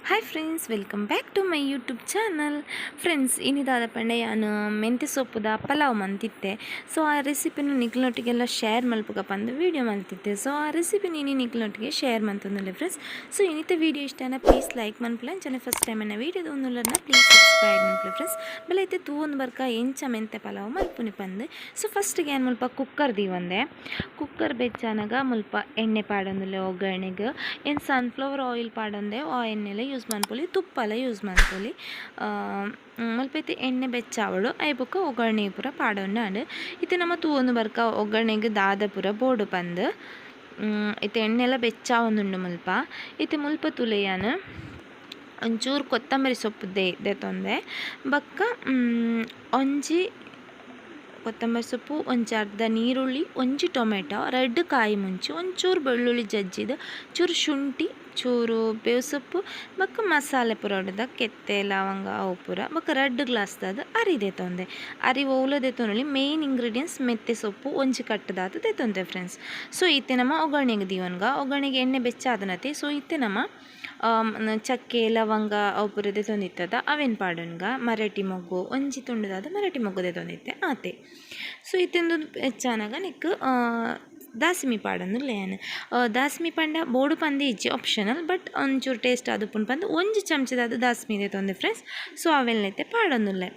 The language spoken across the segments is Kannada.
Hi friends, welcome back to my YouTube channel. Friends, ಇನ್ನಿದಾದ ಪಂಡೆ ನಾನು ಮೆಂತ್ಯ ಸೊಪ್ಪುದ ಪಲಾವ್ ಮಂತಿದ್ದೆ. ಸೊ ಆ ರೆಸಿಪಿನ ನಿಕ್ಲೊಟ್ಟಿಗೆಲ್ಲ ಶೇರ್ ಮಲ್ಪಗ ಬಂದು ವೀಡಿಯೋ ಮಾಡ್ತಿದ್ದೆ. ಸೊ ಆ ರೆಸಿಪಿ ನೀನು ನಿಕ್ಲೊಟ್ಟಿಗೆ ಶೇರ್ ಮಾಡ್ತಂದಿಲ್ಲ ಫ್ರೆಂಡ್ಸ್. ಸೊ ಇನ್ನಿತ ವೀಡಿಯೋ ಇಷ್ಟನ ಪ್ಲೀಸ್ ಲೈಕ್ ಮನ್ಪಲ ಅಂಚನೆ ಫಸ್ಟ್ ಟೈಮ್ ಅನ್ನ ವೀಡಿಯೋದ ಒಂದುಲ್ಲನ್ನ ಪ್ಲೀಸ್ ಸಬ್ಸ್ಕ್ರೈಬ್ ಮನ್ಪಲ ಫ್ರೆಂಡ್ಸ್. ಬೆಲೆ ಐತೆ ತೂವೊಂದು ಬರ್ಕ ಎಂಚ ಮೆಂತ್ಯ ಪಲಾವ್ ಮಲ್ಪುನಿ ಪಂದು. ಸೊ ಫಸ್ಟಿಗೆ ಏನು ಮುಲ್ಪ ಕುಕ್ಕರ್ ದೀವಂದೆ. ಕುಕ್ಕರ್ ಬೆಚ್ಚಾನಾಗ ಮುಲ್ಪ ಎಣ್ಣೆ ಪಾಡೊಂದಿಲ್ಲ ಒಗ್ಗರಣೆಗೆ. ಏನು ಸನ್ಫ್ಲವರ್ ಆಯಿಲ್ ಪಾಡೊಂದೆ ಆ ಎಣ್ಣೆಲ್ಲ ಯೂಸ್ ಮಾಡ್ಕೊಳ್ಳಿ, ತುಪ್ಪ ಎಲ್ಲ ಯೂಸ್ ಮಾಡ್ಕೊಳ್ಳಿ. ಮಲ್ಪೈತಿ ಎಣ್ಣೆ ಬೆಚ್ಚಾವಳು ಐಬಕ್ಕ ಒಗ್ಗರಣೆ ಪೂರ ಪಾಡೋಣ ಇತ್ತೆ ನಮ್ಮ ತೂವೊಂದು ಬರ್ಕ ಒಗ್ಗರಣೆಗೆ ದಾದ ಪೂರ ಬೋಡು ಬಂದು ಇತ್ತೆ ಎಣ್ಣೆಲ್ಲ ಬೆಚ್ಚಾವೊಂದುಂಡು ಮುಲ್ಪ. ಇತ್ತೆ ಮುಲ್ಪ ತುಲೆಯಾನು ಒಂಚೂರು ಕೊತ್ತಂಬರಿ ಸೊಪ್ಪು ದೆತೊಂದೆ ಬಕ್ಕ ಒಂಜಿ ಕೊತ್ತಂಬರಿ ಸೊಪ್ಪು, ಒಂಚು ಅರ್ಧ ನೀರುಳ್ಳಿ, ಒಂಜಿ ಟೊಮೆಟೊ, ರೆಡ್ ಕಾಯಿ ಮುಂಚಿ, ಒಂಚೂರು ಬೆಳ್ಳುಳ್ಳಿ ಜಜ್ಜಿದ, ಚೂರು ಶುಂಠಿ, ಚೂರು ಬೇವು ಸೊಪ್ಪು ಬಕ್ಕ ಮಸಾಲೆ ಪೂರ ಹೊಡೆದ ಕೆತ್ತೆ ಲವಂಗ ಅವು ಪೂರ ಬಕ್ಕ ರೆಡ್ ಗ್ಲಾಸ್ದಾದ ಅರಿ ದೆತೊಂದೆ. ಅರಿ ಓಲ ದೆತೊಂದು ಮೇಯ್ನ್ ಇಂಗ್ರೀಡಿಯೆಂಟ್ಸ್ ಮೆಂತ್ಯ ಸೊಪ್ಪು ಒಂಜಿ ಕಟ್ಟದಾದ ದೆತೊಂದೆ ಫ್ರೆಂಡ್ಸ್. ಸೊ ಇತ್ತೆ ನಮ್ಮ ಒಗ್ಗರಣೆಗೆ ದೀವನ್ಗ ಒಗ್ಗರಣೆಗೆ ಎಣ್ಣೆ ಬೆಚ್ಚಾದನತೆ. ಸೊ ಇತ್ತೆ ನಮ್ಮ ಚಕ್ಕೆ ಲವಂಗ ಅವು ಪೂರ ದೆತೊಂದಿತ್ತದ ಅವೇನು ಪಾಡನ್ಗ ಮರಾಠಿ ಮೊಗ್ಗು ಒಂಜಿ ತುಂಡದಾದ ಮರಾಠಿ ಮೊಗ್ಗು ದೆತೊಂದಿತ್ತೆ ಆತೆ. ಸೊ ಇತ್ತೆಂದು ಹೆಚ್ಚಾನಾಗ ನಿಕ್ ದಾಸಿಮಿ ಪಾಡೊಂದು ಲೇಯನ್ ದಾಸ್ಮಿ ಪಂಡ ಬೋಡು ಪಂದೆ ಇಜ್ಜಿ ಆಪ್ಷನಲ್ ಬಟ್ ಒಂಚೂರು ಟೇಸ್ಟ್ ಆದುಪ್ಪುಂಡು ಪಂದು ಒಂಜಿ ಚಮಚದಾದ ದಾಸ್ಮಿ ದೆತೊಂದೆ ಫ್ರೆಂಡ್ಸ್. ಸೊ ಅವೆಲ್ಲೈತೆ ಪಾಡೊಂದುಲ್ಲೆ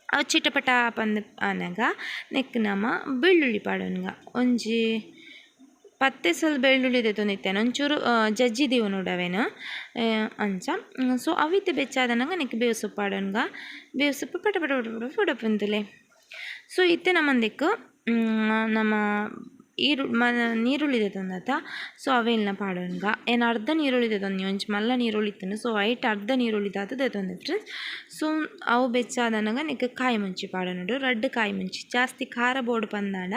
ಅವು ಚಿಟಪಟ ಪಂದು ಆನಾಗ ನೆಕ್ ನಮ್ಮ ಬೆಳ್ಳುಳ್ಳಿ ಪಾಡೋನ್ಗ ಒಂಜಿ 10 ಸಲ ಬೆಳ್ಳುಳ್ಳಿ ದೆತೊಂದಿತ್ತೇನೆ ಒಂಚೂರು ಜಜ್ಜಿದೀವು ನೋಡವೇನು ಅಂಚ. ಸೊ ಅವಿತ್ತೆ ಬೆಚ್ಚಾದನಂಗ ನೆಕ್ ಬೇವು ಸೊಪ್ಪು ಪಾಡೋನ್ಗ ಬೇವು ಸೊಪ್ಪು ಪಟ ಪಟ ಪಟ ಪಟ ಪುಡಪುಂತುಲೆ. ಸೊ ಇತ್ತೆ ನಮ್ಮಂದಿಕ್ಕು ನಮ್ಮ ನೀರುಳ್ಳಿ ದೆತೊಂದತ್ತ. ಸೊ ಅವೆಲ್ಲ ಪಾಡೋನ್ಗ ಏನು ಅರ್ಧ ನೀರುಳ್ಳಿ ದೆತೊಂದು ಒಂಚು ಮಲ್ಲ ನೀರುಳ್ಳಿ ಇತ್ತನು. ಸೊ ಐಟ್ ಅರ್ಧ ನೀರುಳ್ಳಿ ದಾತ ದೆತೊಂದೆ ಫ್ರೆಂಡ್ಸ್. ಸೊ ಅವು ಬೆಚ್ಚಾದನಗ ನೆಕ್ ಕಾಯಿ ಮುಂಚಿ ಪಾಡೋನುಡು ರೆಡ್ ಕಾಯಿ ಮುಂಚಿ ಜಾಸ್ತಿ ಖಾರ ಬೋರ್ಡು ಪಂದಾಂಡ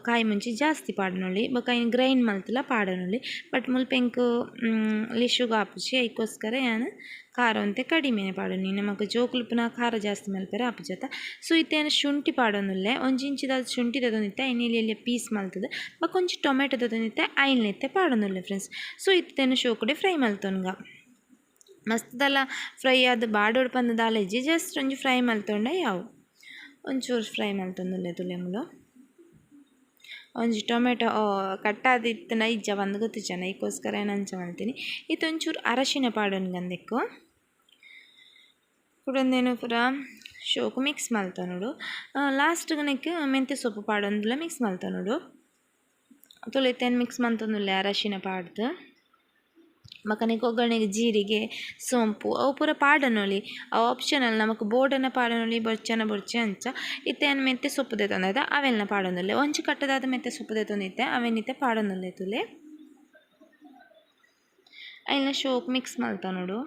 ಕಾಯಿ ಮುಂಚಿ ಜಾಸ್ತಿ ಪಾಡನೊಳ್ಳಿ ಬೊಕ ಇನ್ನು ಗ್ರೈಂಡ್ ಮಲ್ತಲ ಪಾಡನೊಳ್ಳಿ. ಬಟ್ ಮುಲ್ಪ ಎಂಕು ಲಿಶುಗ ಆಪುಜಿ ಐಕೋಸ್ಕರ ನಾನು ಖಾರ ಅಂತೆ ಕಡಿಮೆನೆ ಪಾಡೋನಿ. ನಮಗೆ ಜೋಕುಲ್ಪನ ಖಾರ ಜಾಸ್ತಿ ಮಲ್ಪೆರೆ ಆಪುಜತ. ಸೊ ಇತ್ತೇನು ಶುಂಠಿ ಪಾಡೋನುಲ್ಲೆ ಒಂಜಿ ಇಂಚಿದಾದ ಶುಂಠಿ ದೊಂದಿತ್ತೆ ಎಣ್ಣೆಲಿ ಪೀಸ್ ಮಲ್ತದೆ ಬಕ್ಕ ಒಂಚಿ ಟೊಮೆಟೊ ದೊಂದಿತ್ತೆ ಐಲ್ನೆತ್ತೆ ಪಾಡೋನುಲ್ಲೆ ಫ್ರೆಂಡ್ಸ್. ಸೊ ಇತ್ತೇನು ಶೋಕುಡೆ ಫ್ರೈ ಮಲ್ತೊನ್ಗ ಮಸ್ತದಲ್ಲ ಫ್ರೈ ಆದ ಬಾಡೋಡು ಪಂದು ದಾಲೆಜ್ಜಿ ಜಸ್ಟ್ ಒಂಜಿ ಫ್ರೈ ಮಲ್ತೊಂಡ ಯಾವು ಒಂಚೂರು ಫ್ರೈ ಮಲ್ತೊಂದುಲ್ಲೆ ತುಲೆಮುಲು. ಒಂಜಿ ಟೊಮೆಟೊ ಕಟ್ಟಾದಿತ್ತು ಇಜ್ಜ ಬಂದು ಗೊತ್ತಿಜ್ಜನ ಈಗೋಸ್ಕರ ಏನು ಅಂಚ ಮಾಡ್ತೀನಿ. ಇತ್ತೊಂಚೂರು ಅರಶಿನ ಪಾಡೋನ್ಗಂದೆಕ್ಕು ಕುಡೊಂದೇನು ಪೂರ ಶೋಕು ಮಿಕ್ಸ್ ಮಲ್ತ ನೋಡು. ಲಾಸ್ಟ್ಗೆ ನೆಕ್ ಮೆಂತ್ಯ ಸೊಪ್ಪು ಪಾಡೊಂದುಲ್ಲ ಮಿಕ್ಸ್ ಮಲ್ತ ನೋಡು. ತುಳಿತೇನು ಮಿಕ್ಸ್ ಮಂತೊಂದುಲ್ಲೆ ಅರಶಿನ ಪಾಡ್ದು ಮಕ್ಕನಿಗೆ ಒಗ್ಗರಣೆಗೆ ಜೀರಿಗೆ ಸೋಂಪು ಅವು ಪೂರ ಪಾಡನೊಳಿ ಅವು ಆಪ್ಷನಲ್ ನಮಕ್ ಬೋರ್ಡನ್ನು ಪಾಡನೊಳಿ ಬೊರ್ಚೆ ಅಂಚ. ಇತ್ತೇನು ಮೆಂತ್ಯ ಸೊಪ್ಪು ದೆತೊಂದದ ಅವೆಲ್ಲ ಪಾಡೊಂದುಲ್ಲೆ ಒಂಚಿ ಕಟ್ಟದಾದ ಮೆಂತ್ಯ ಸೊಪ್ಪು ದೆತೊಂದಿತ್ತೆ ಅವೆನಿತ್ತೆ ಪಾಡೊಂದುಲ್ಲೆ ತುಲೆ ಅವೆಲ್ಲ ಶೋಕ್ ಮಿಕ್ಸ್ ಮಲ್ತ ನೋಡು.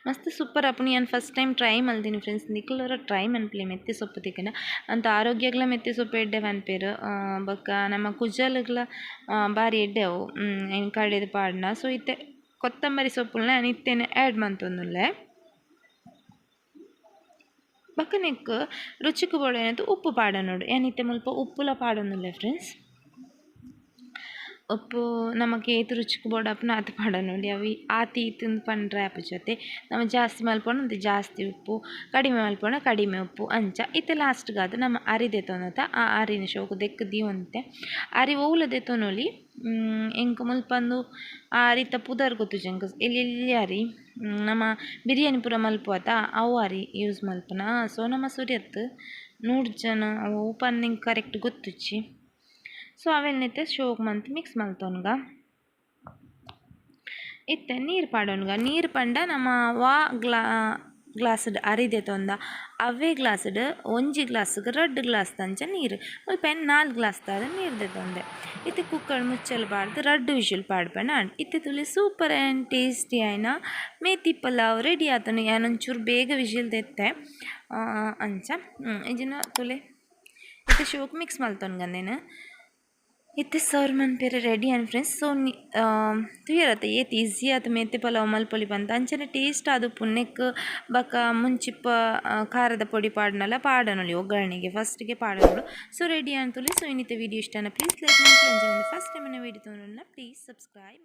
ಮಸ್ತ್ ಸೂಪರ್ ಅಪ್ಪು ನಾನು ಫಸ್ಟ್ ಟೈಮ್ ಟ್ರೈ ಮಲ್ತೀನಿ ಫ್ರೆಂಡ್ಸ್. ನಿಕ್ಲರ ಟ್ರೈ ಮನ್ಪಲೆ ಮೆಂತ್ಯ ಸೊಪ್ಪು ತಿಕ್ಕನ ಅಂತ ಆರೋಗ್ಯಗ್ಲ ಮೆಂತ್ಯ ಸೊಪ್ಪು ಎಡ್ಡೆ ಮನ್ಪೇರು ಬೊಕ್ಕ ನಮ್ಮ ಕುಜಲ್ಗ್ಲ ಬಾರಿ ಎಡ್ಡೆ ಅವು ಏನು ಕಡೆದು ಪಾಡ್ನ. ಸೊ ಇತ್ತೆ ಕೊತ್ತಂಬರಿ ಸೊಪ್ಪುಲ್ನ ನಾನು ಇತ್ತೇನೆ ಆ್ಯಡ್ ಮಂತೊಂದುಲ್ಲೆ ಬಕ್ಕ ನೆಕ್ ರುಚಿಗೆ ಬೋಡ ಏನಂತ ಉಪ್ಪು ಪಾಡ ನೋಡು ಏನಿತ್ತೆ ಮುಲ್ಪ ಉಪ್ಪುಲ ಪಾಡೊಂದುಲ್ಲೆ ಫ್ರೆಂಡ್ಸ್. ಉಪ್ಪು ನಮಗೆ ಏತು ರುಚಿಗೆ ಬೋಡಪ್ಪನ ಅದು ಪಾಡನೊಡಿ ಅವು ಆತಿ ತಿಂದು ಪಂಡ್ರೆ ಆಪುಜತೆ ನಮ್ಮ ಜಾಸ್ತಿ ಮಲ್ಪೋಣ ಅಂತ ಜಾಸ್ತಿ ಉಪ್ಪು ಕಡಿಮೆ ಮಲ್ಪೋಣ ಕಡಿಮೆ ಉಪ್ಪು ಅಂಚ. ಇತ್ತೆ ಲಾಸ್ಟ್ಗಾದ ನಮ್ಮ ಅರಿ ದೆತೊಂದತ ಆ ಅರಿನ ಶೋಕು ದೆಕ್ಕ ದೀವಂತೆ ಅರಿ ಓಲ ದೆತೊನೊಲಿ ಎಂಕ ಮುಲ್ಪಂದು ಆ ಅರಿತ ಪುದರ್ ಗೊತ್ತುಜಂಕ ಎಲ್ಲಿ ಅರಿ ನಮ್ಮ ಬಿರಿಯಾನಿ ಪೂರ ಮಲ್ಪುವತ ಅವು ಅರಿ ಯೂಸ್ ಮಲ್ಪನ. ಸೊ ನಮ್ಮ ಸುರಿಯತ್ತು 100 ಜನ ಅವು ಪನ್ನಿಂಗ್ ಕರೆಕ್ಟ್ ಗೊತ್ತುಚ್ಚಿ. ಸೊ ಅವೆಲ್ಲೈತೆ ಶೋಕ್ ಮಂತ್ ಮಿಕ್ಸ್ ಮಲ್ತೊನ್ಗ ಇತ್ತೆ ನೀರು ಪಾಡೋನ್ಗ ನೀರು ಪಂಡ ನಮ್ಮ ಗ್ಲಾಸ್ಡ್ ಅರಿದೆತೊಂದ ಅವೇ ಗ್ಲಾಸ್ಡ್ ಒಂಜಿ ಗ್ಲಾಸ್ಗೆ 2 ಗ್ಲಾಸ್ ದಂಚ ನೀರು ಮುಲ್ಪ 4 ಗ್ಲಾಸ್ ದಾದ ನೀರು ದೆತೊಂದೆ. ಇತ್ತೆ ಕುಕ್ಕರ್ ಮುಚ್ಚಲು ಪಾಡ್ದು 2 ವಿಷಲ್ ಪಾಡ್ಪಣ ಇತ್ತೆ ತುಳಿ ಸೂಪರ್ ಆ್ಯಂಡ್ ಟೇಸ್ಟಿ ಆಯ್ನ ಮೇತಿ ಪಲಾವ್ ರೆಡಿ ಆತನು. ಏನೊಂಚೂರು ಬೇಗ ವಿಷಲ್ ದೆತ್ತೆ ಅಂಚ ಇದನ್ನ ತುಲೆ ಇತ್ತೆ ಶೋಕ್ ಮಿಕ್ಸ್ ಮಲ್ತೊನ್ಗಂದೇನು ಇತ್ತೆ ಸರ್ವ್ ಮನ್ಪೆರೆ ರೆಡಿ ಆ್ಯಂಡ್ ಫ್ರೆಂಡ್ಸ್. ಸೊ ತುಯರತ್ತೆ ಏತ್ ಈಸಿ ಆತ ಮೆಂತ್ಯ ಪಲಾವ್ ಮಲ್ಪೊಲಿ ಬಂತ ಅಂಚನೆ ಟೇಸ್ಟ್ ಅದು ಪುಣ್ಣೆಕ್ ಬಕ ಮುಂಚಿಪ್ಪ ಖಾರದ ಪೊಡಿ ಪಾಡ್ನಲ್ಲ ಪಾಡನೊಳಿ ಒಗ್ಗರಣೆಗೆ ಫಸ್ಟಿಗೆ ಪಾಡನೋಡು. ಸೊ ರೆಡಿ ಅಂತುಲಿ. ಸೊ ಇನ್ನಿತ್ತೆ ವಿಡಿಯೋ ಇಷ್ಟನ ಪ್ಲೀಸ್ ಲೈಕ್ ಮಾಡಿ ಫಸ್ಟ್ ಟೈಮ್ ವೀಡಿಯೋ ತೊಗೊಂಡ್ರನ್ನ ಪ್ಲೀಸ್ ಸಬ್ಸ್ಕ್ರೈಬ್.